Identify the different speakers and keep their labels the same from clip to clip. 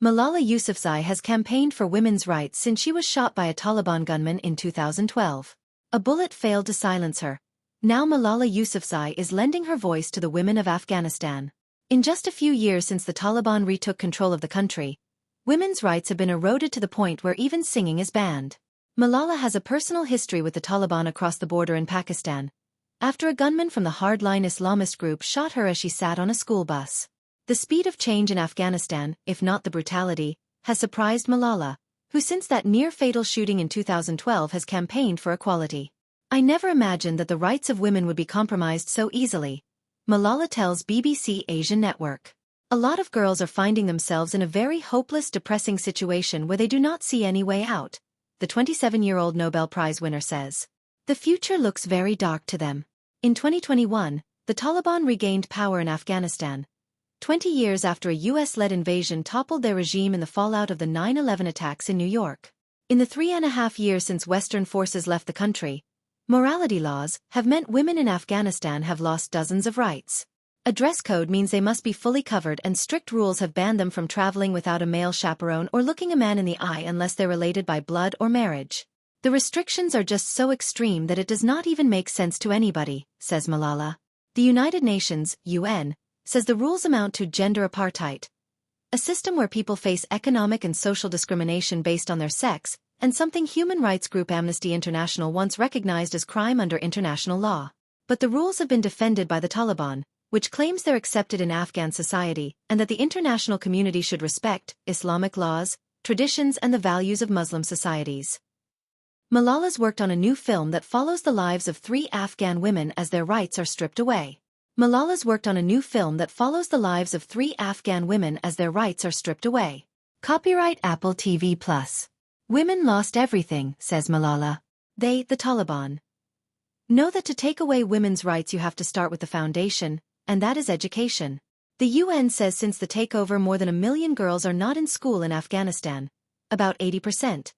Speaker 1: Malala Yousafzai has campaigned for women's rights since she was shot by a Taliban gunman in 2012. A bullet failed to silence her. Now Malala Yousafzai is lending her voice to the women of Afghanistan. In just a few years since the Taliban retook control of the country, women's rights have been eroded to the point where even singing is banned. Malala has a personal history with the Taliban across the border in Pakistan, after a gunman from the hardline Islamist group shot her as she sat on a school bus. The speed of change in Afghanistan, if not the brutality, has surprised Malala, who since that near-fatal shooting in 2012 has campaigned for equality. "I never imagined that the rights of women would be compromised so easily," Malala tells BBC Asian Network. "A lot of girls are finding themselves in a very hopeless, depressing situation where they do not see any way out," the 27-year-old Nobel Prize winner says. "The future looks very dark to them." In 2021, the Taliban regained power in Afghanistan, 20 years after a US-led invasion toppled their regime in the fallout of the 9/11 attacks in New York. In the 3.5 years since Western forces left the country, morality laws have meant women in Afghanistan have lost dozens of rights. A dress code means they must be fully covered, and strict rules have banned them from traveling without a male chaperone or looking a man in the eye unless they're related by blood or marriage. "The restrictions are just so extreme that it does not even make sense to anybody," says Malala. The United Nations, UN, says the rules amount to gender apartheid, a system where people face economic and social discrimination based on their sex, and something human rights group Amnesty International once recognized as crime under international law. But the rules have been defended by the Taliban, which claims they're accepted in Afghan society and that the international community should respect Islamic laws, traditions and the values of Muslim societies. Malala's worked on a new film that follows the lives of 3 Afghan women as their rights are stripped away. Malala's worked on a new film that follows the lives of 3 Afghan women as their rights are stripped away. Copyright Apple TV+. "Women lost everything," says Malala. "They, the Taliban, know that to take away women's rights you have to start with the foundation, and that is education." The UN says since the takeover more than 1 million girls are not in school in Afghanistan, about 80%.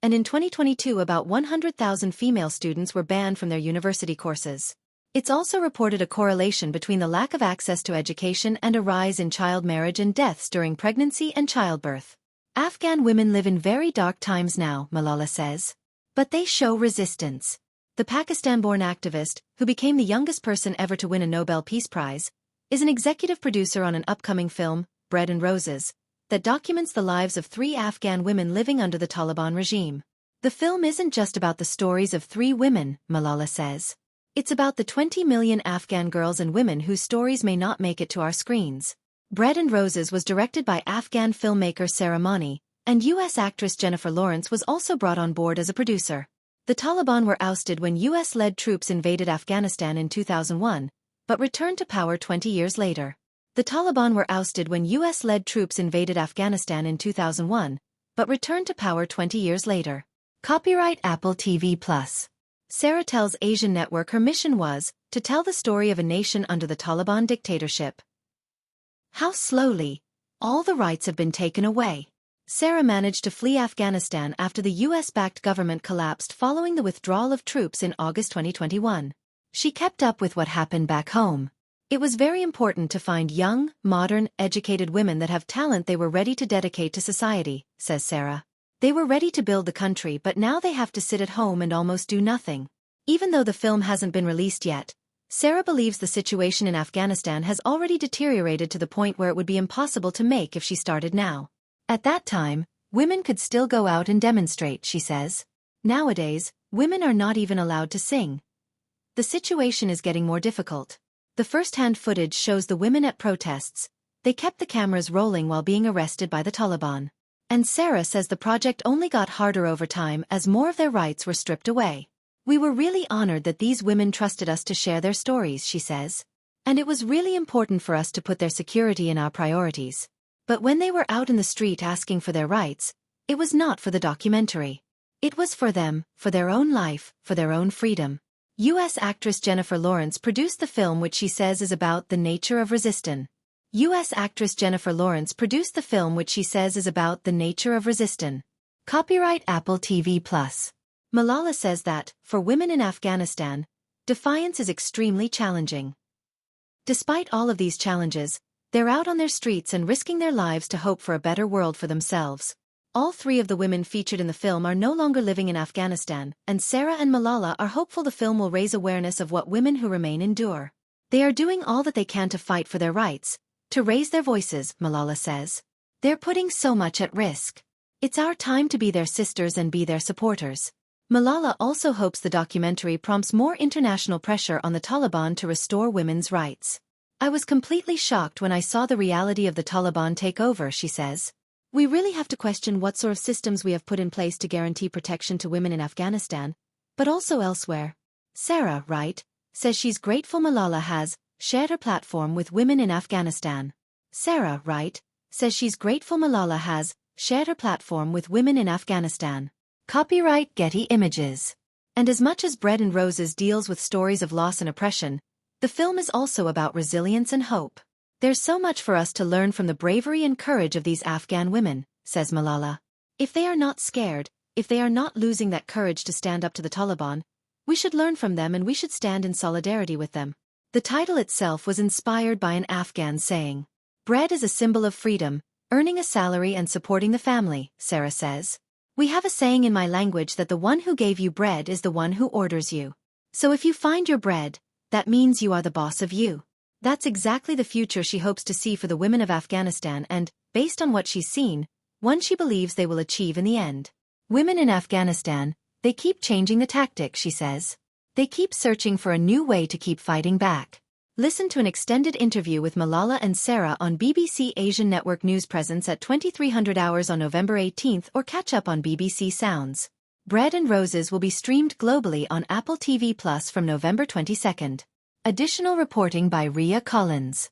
Speaker 1: And in 2022 about 100,000 female students were banned from their university courses. It's also reported a correlation between the lack of access to education and a rise in child marriage and deaths during pregnancy and childbirth. "Afghan women live in very dark times now," Malala says. "But they show resistance." The Pakistan-born activist, who became the youngest person ever to win a Nobel Peace Prize, is an executive producer on an upcoming film, Bread and Roses, that documents the lives of 3 Afghan women living under the Taliban regime. "The film isn't just about the stories of 3 women," Malala says. "It's about the 20 million Afghan girls and women whose stories may not make it to our screens." Bread and Roses was directed by Afghan filmmaker Sarah Mani, and US actress Jennifer Lawrence was also brought on board as a producer. The Taliban were ousted when US-led troops invaded Afghanistan in 2001, but returned to power 20 years later. The Taliban were ousted when US-led troops invaded Afghanistan in 2001, but returned to power 20 years later. Copyright Apple TV+. Sarah tells Asian Network her mission was to tell the story of a nation under the Taliban dictatorship. How slowly all the rights have been taken away. Sarah managed to flee Afghanistan after the US-backed government collapsed following the withdrawal of troops in August 2021. She kept up with what happened back home. "It was very important to find young, modern, educated women that have talent they were ready to dedicate to society," says Sarah. "They were ready to build the country, but now they have to sit at home and almost do nothing." Even though the film hasn't been released yet, Sarah believes the situation in Afghanistan has already deteriorated to the point where it would be impossible to make if she started now. At that time, women could still go out and demonstrate, she says. Nowadays, women are not even allowed to sing. The situation is getting more difficult. The first-hand footage shows the women at protests. They kept the cameras rolling while being arrested by the Taliban. And Sarah says the project only got harder over time as more of their rights were stripped away. "We were really honored that these women trusted us to share their stories," she says. "And it was really important for us to put their security in our priorities. But when they were out in the street asking for their rights, it was not for the documentary. It was for them, for their own life, for their own freedom." US actress Jennifer Lawrence produced the film, which she says is about the nature of resistance. US actress Jennifer Lawrence produced the film, which she says is about the nature of resistance. Copyright Apple TV+. Malala says that, for women in Afghanistan, defiance is extremely challenging. Despite all of these challenges, They're out on their streets and risking their lives to hope for a better world for themselves. All three of the women featured in the film are no longer living in Afghanistan, and Sarah and Malala are hopeful the film will raise awareness of what women who remain endure. They are doing all that they can to fight for their rights, to raise their voices, Malala says. They're putting so much at risk. It's our time to be their sisters and be their supporters. Malala also hopes the documentary prompts more international pressure on the Taliban to restore women's rights. I was completely shocked when I saw the reality of the Taliban take over, she says. We really have to question what sort of systems we have put in place to guarantee protection to women in Afghanistan, but also elsewhere. Sarah, right, says she's grateful Malala has shared her platform with women in Afghanistan. Sarah, right, says she's grateful Malala has shared her platform with women in Afghanistan. Copyright Getty Images. And as much as Bread and Roses deals with stories of loss and oppression, the film is also about resilience and hope. There's so much for us to learn from the bravery and courage of these Afghan women, says Malala. If they are not scared, if they are not losing that courage to stand up to the Taliban, we should learn from them and we should stand in solidarity with them. The title itself was inspired by an Afghan saying. Bread is a symbol of freedom, earning a salary and supporting the family, Sarah says. We have a saying in my language that the one who gave you bread is the one who orders you. So if you find your bread, that means you are the boss of you. That's exactly the future she hopes to see for the women of Afghanistan and, based on what she's seen, one she believes they will achieve in the end. Women in Afghanistan, they keep changing the tactic, she says. They keep searching for a new way to keep fighting back. Listen to an extended interview with Malala and Sarah on BBC Asian Network News Presence at 2300 hours on November 18th or catch up on BBC Sounds. Bread and Roses will be streamed globally on Apple TV Plus from November 22nd. Additional reporting by Ria Collins.